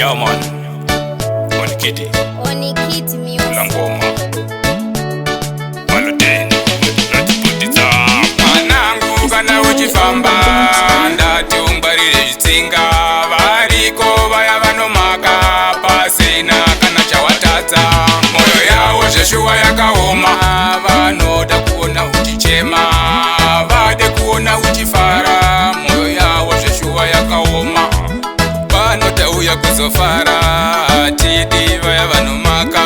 Yeah man, Onikiti music. Langoma Maluteni natiputitsa mwanangu kana uchifamba ndati ungwarire zvitsinga variko vaya vanomaka pasina kana chawatadza moyo yavo zveshuwa yakaoma vanoda kuona uchichema vade kuona uchifara moyo yavo zveshuwa yakaoma vanotauya kuzofara atidi vaya vanomaka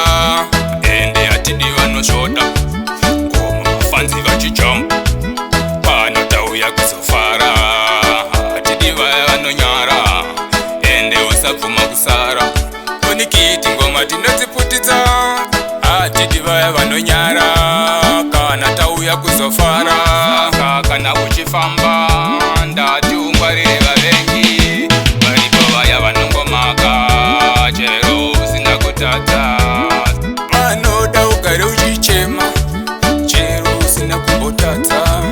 ende atidi vanosvoda ngoma mafanzi vachijamba vanotauya kuzofara atidi vaya vanonyara ende usabvuma kusara Onikiti ngoma tinodziputidza atidi vaya vanonyara kana tauya kuzofara kana uchifamba ndati ungwarire vavengi varipo vaya vanongomaka chero usina kutadza vanoda ugare uchichema chero usina kumbotadza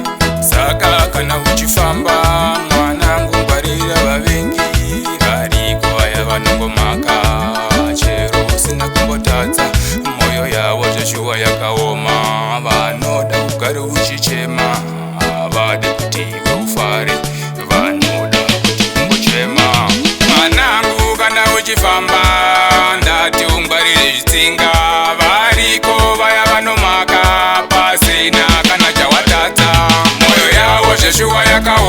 saka kana uchifamba mwanangu ngwarira vavengi variko vaya vanongomaka chero usina kumbotadza moyo yavo zveshuwa yakaoma vanoda ugare uchichema havade kuti iwe ufare vanoda kuti ungochema mwanangu kana uchifamba ndati ungwarire zvitsinga variko vaya vanomaka pasina kana chawatadza moyo yavo zveshuwa yakaoma